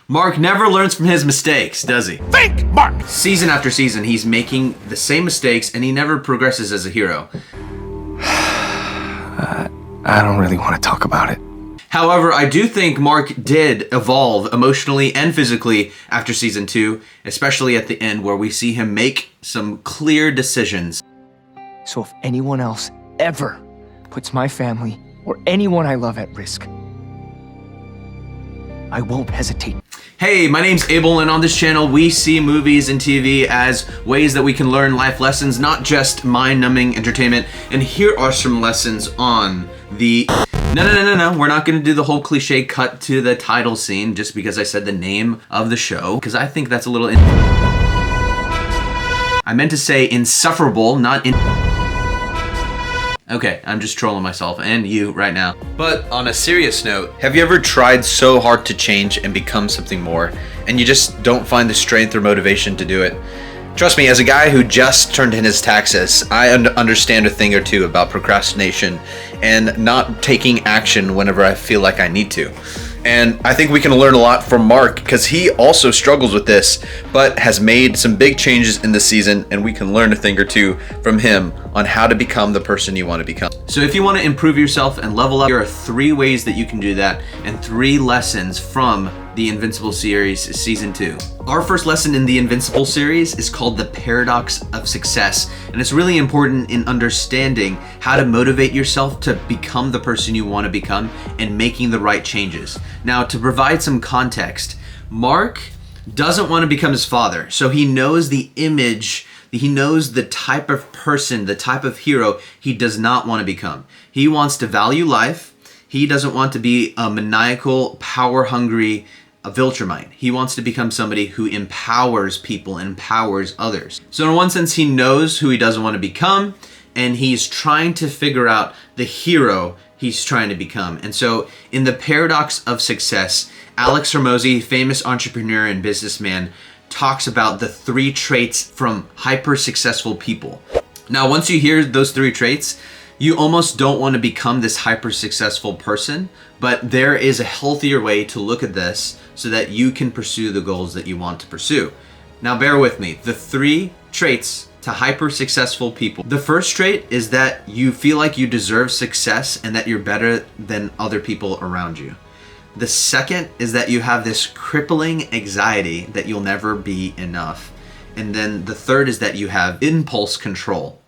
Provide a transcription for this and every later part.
Mark never learns from his mistakes, does he? Think, Mark! Season after season, he's making the same mistakes and he never progresses as a hero. I don't really want to talk about it. However, I do think Mark did evolve emotionally and physically after season 2, especially at the end where we see him make some clear decisions. So if anyone else ever puts my family or anyone I love at risk, I won't hesitate. Hey, my name's Abel, and on this channel we see movies and TV as ways that we can learn life lessons, not just mind-numbing entertainment. And here are some lessons on the... No, we're not going to do the whole cliche cut to the title scene just because I said the name of the show, because I think that's a little... I meant to say insufferable, not in... Okay, I'm just trolling myself and you right now. But on a serious note, have you ever tried so hard to change and become something more, and you just don't find the strength or motivation to do it? Trust me, as a guy who just turned in his taxes, I understand a thing or two about procrastination and not taking action whenever I feel like I need to. And I think we can learn a lot from Mark because he also struggles with this, but has made some big changes in this season, and we can learn a thing or two from him on how to become the person you want to become. So if you want to improve yourself and level up, here are 3 ways that you can do that and 3 lessons from the Invincible series season 2. Our first lesson in the Invincible series is called the paradox of success, and it's really important in understanding how to motivate yourself to become the person you want to become and making the right changes. Now, to provide some context, Mark doesn't want to become his father, so he knows the image, he knows the type of person, the type of hero he does not want to become. He wants to value life. He doesn't want to be a maniacal, power-hungry Viltrumite. He wants to become somebody who empowers people, empowers others. So in one sense, he knows who he doesn't want to become, and he's trying to figure out the hero he's trying to become. And so in the paradox of success, Alex Hormozi, famous entrepreneur and businessman, talks about the 3 traits from hyper-successful people. Now, once you hear those 3 traits, you almost don't want to become this hyper-successful person, but there is a healthier way to look at this so that you can pursue the goals that you want to pursue. Now, bear with me. The 3 traits to hyper-successful people. The first trait is that you feel like you deserve success and that you're better than other people around you. The second is that you have this crippling anxiety that you'll never be enough. And then the third is that you have impulse control.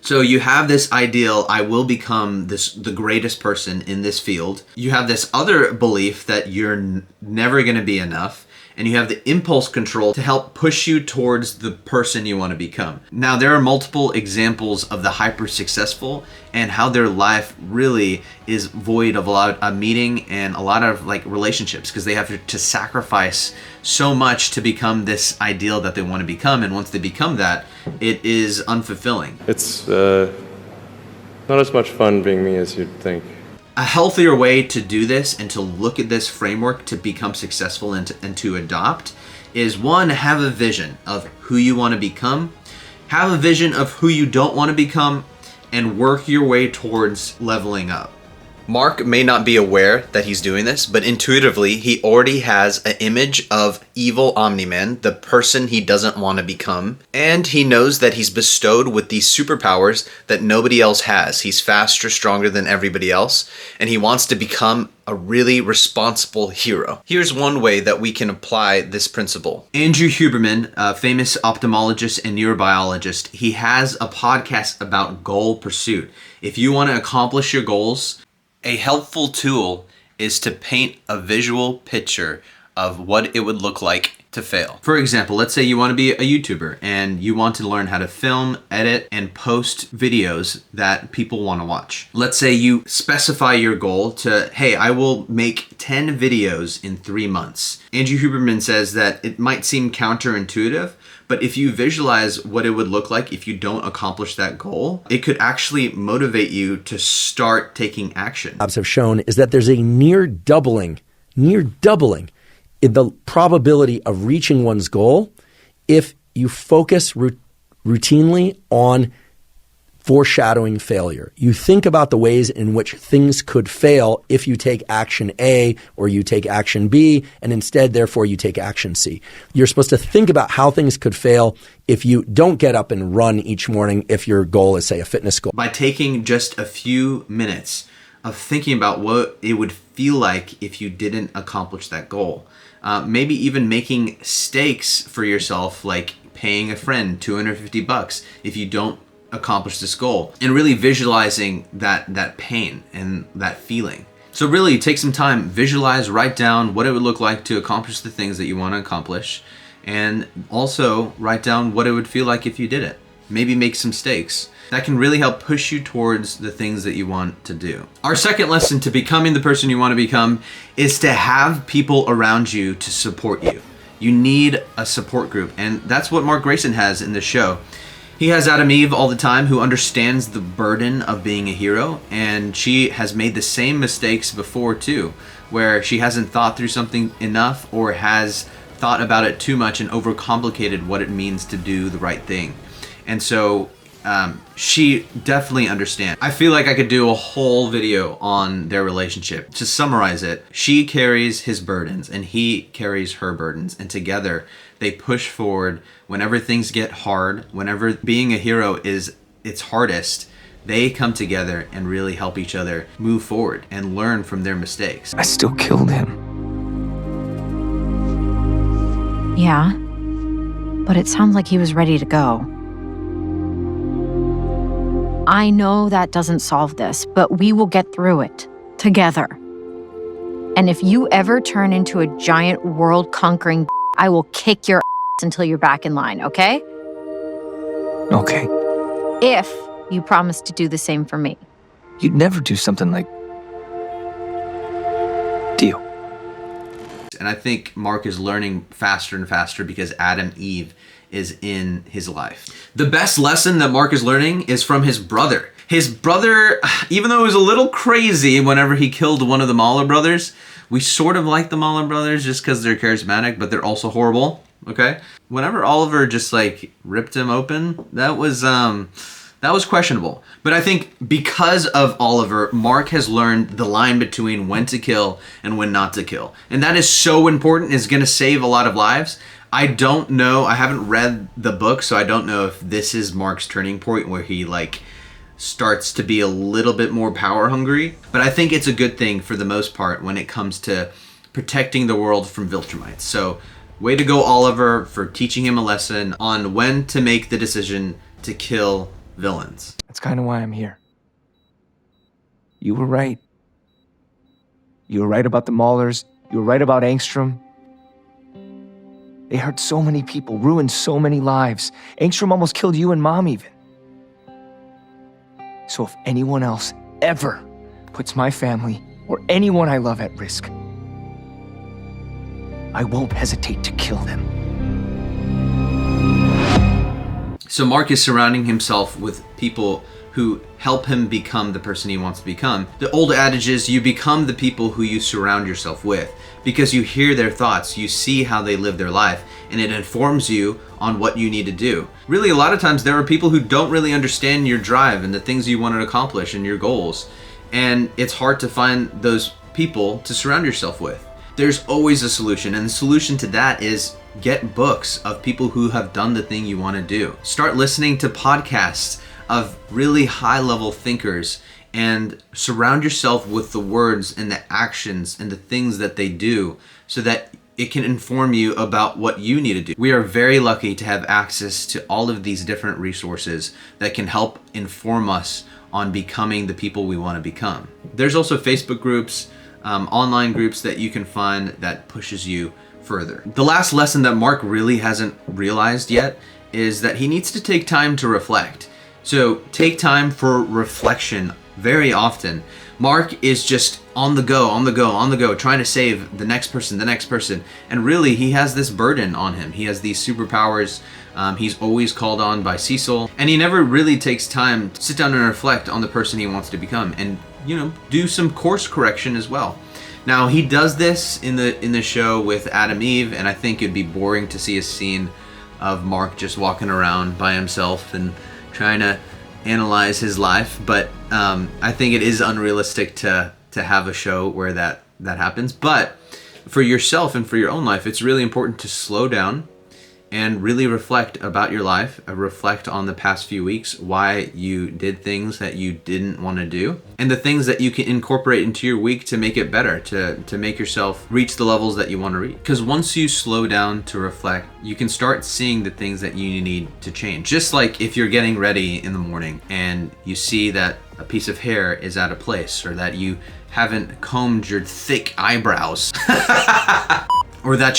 So you have this ideal, I will become the greatest person in this field. You have this other belief that you're never going to be enough. And you have the impulse control to help push you towards the person you want to become. Now, there are multiple examples of the hyper-successful and how their life really is void of a lot of meaning and a lot of relationships, because they have to sacrifice so much to become this ideal that they want to become. And once they become that, it is unfulfilling. It's not as much fun being me as you'd think. A healthier way to do this and to look at this framework to become successful and to adopt is, 1, have a vision of who you want to become, have a vision of who you don't want to become, and work your way towards leveling up. Mark may not be aware that he's doing this, but intuitively he already has an image of evil Omni-Man, the person he doesn't want to become, and he knows that he's bestowed with these superpowers that nobody else has. He's faster, stronger than everybody else, and he wants to become a really responsible hero. Here's one way that we can apply this principle. Andrew Huberman, a famous ophthalmologist and neurobiologist, he has a podcast about goal pursuit. If you want to accomplish your goals, a helpful tool is to paint a visual picture of what it would look like to fail. For example, let's say you want to be a YouTuber and you want to learn how to film, edit, and post videos that people want to watch. Let's say you specify your goal to, hey, I will make 10 videos in 3 months. Andrew Huberman says that it might seem counterintuitive, but if you visualize what it would look like if you don't accomplish that goal, it could actually motivate you to start taking action. Have shown is that there's a near doubling in the probability of reaching one's goal if you focus routinely on foreshadowing failure. You think about the ways in which things could fail if you take action A or you take action B, and instead, therefore, you take action C. You're supposed to think about how things could fail if you don't get up and run each morning if your goal is, say, a fitness goal. By taking just a few minutes of thinking about what it would feel like if you didn't accomplish that goal. Maybe even making stakes for yourself, like paying a friend $250 if you don't accomplish this goal, and really visualizing that pain and that feeling. So really take some time, visualize, write down what it would look like to accomplish the things that you want to accomplish, and also write down what it would feel like if you did it. Maybe make some stakes. That can really help push you towards the things that you want to do. Our second lesson to becoming the person you want to become is to have people around you to support you. You need a support group, and that's what Mark Grayson has in this show. He has Adam Eve all the time, who understands the burden of being a hero, and she has made the same mistakes before too, where she hasn't thought through something enough or has thought about it too much and overcomplicated what it means to do the right thing. And so she definitely understands. I feel like I could do a whole video on their relationship. To summarize it, she carries his burdens and he carries her burdens, and together they push forward whenever things get hard, whenever being a hero is its hardest. They come together and really help each other move forward and learn from their mistakes. I still killed him. Yeah, but it sounds like he was ready to go. I know that doesn't solve this, but we will get through it together. And if you ever turn into a giant world-conquering, I will kick your ass until you're back in line, okay? Okay. If you promise to do the same for me. You'd never do something like... Deal. And I think Mark is learning faster and faster because Adam Eve is in his life. The best lesson that Mark is learning is from his brother. His brother, even though it was a little crazy whenever he killed one of the Mahler brothers, we sort of like the Mahler brothers just because they're charismatic, but they're also horrible, okay? Whenever Oliver just like ripped him open, that was questionable. But I think because of Oliver, Mark has learned the line between when to kill and when not to kill. And that is so important. It's going to save a lot of lives. I don't know. I haven't read the book, so I don't know if this is Mark's turning point where he like starts to be a little bit more power hungry. But I think it's a good thing for the most part when it comes to protecting the world from Viltrumites. So way to go, Oliver, for teaching him a lesson on when to make the decision to kill villains. That's kind of why I'm here. You were right. You were right about the Maulers. You were right about Angstrom. They hurt so many people, ruined so many lives. Angstrom almost killed you and Mom even. So if anyone else ever puts my family or anyone I love at risk, I won't hesitate to kill them. So Mark is surrounding himself with people who help him become the person he wants to become. The old adage is you become the people who you surround yourself with, because you hear their thoughts, you see how they live their life, and it informs you on what you need to do. Really, a lot of times there are people who don't really understand your drive and the things you want to accomplish and your goals, and it's hard to find those people to surround yourself with. There's always a solution, and the solution to that is get books of people who have done the thing you want to do. Start listening to podcasts of really high-level thinkers and surround yourself with the words and the actions and the things that they do so that it can inform you about what you need to do. We are very lucky to have access to all of these different resources that can help inform us on becoming the people we want to become. There's also Facebook groups, online groups that you can find that pushes you further. The last lesson that Mark really hasn't realized yet is that he needs to take time to reflect. So take time for reflection very often. Mark is just on the go, trying to save the next person. And really, he has this burden on him. He has these superpowers. He's always called on by Cecil. And he never really takes time to sit down and reflect on the person he wants to become and, do some course correction as well. Now, he does this in the show with Adam Eve, and I think it'd be boring to see a scene of Mark just walking around by himself and trying to analyze his life, but I think it is unrealistic to have a show where that happens. But for yourself and for your own life, it's really important to slow down and really reflect about your life, reflect on the past few weeks, why you did things that you didn't want to do, and the things that you can incorporate into your week to make it better, to make yourself reach the levels that you want to reach. Because once you slow down to reflect, you can start seeing the things that you need to change. Just like if you're getting ready in the morning and you see that a piece of hair is out of place, or that you haven't combed your thick eyebrows, or that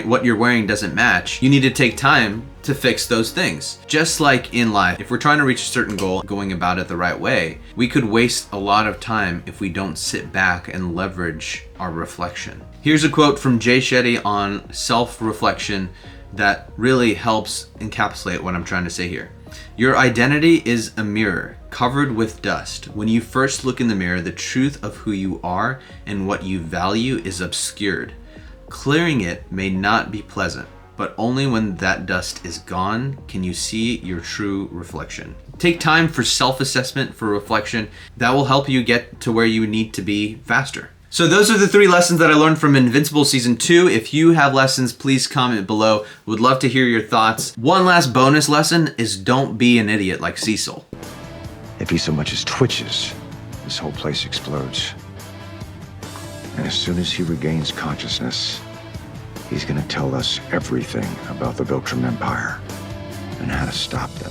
what you're wearing doesn't match, you need to take time to fix those things. Just like in life, if we're trying to reach a certain goal, going about it the right way, we could waste a lot of time if we don't sit back and leverage our reflection. Here's a quote from Jay Shetty on self-reflection that really helps encapsulate what I'm trying to say here. Your identity is a mirror covered with dust. When you first look in the mirror, the truth of who you are and what you value is obscured. Clearing it may not be pleasant, but only when that dust is gone can you see your true reflection. Take time for self-assessment, for reflection. That will help you get to where you need to be faster. So those are the 3 lessons that I learned from Invincible Season 2. If you have lessons, please comment below. Would love to hear your thoughts. One last bonus lesson is don't be an idiot like Cecil. If he so much as twitches, this whole place explodes. And as soon as he regains consciousness, he's gonna tell us everything about the Viltrum Empire and how to stop them.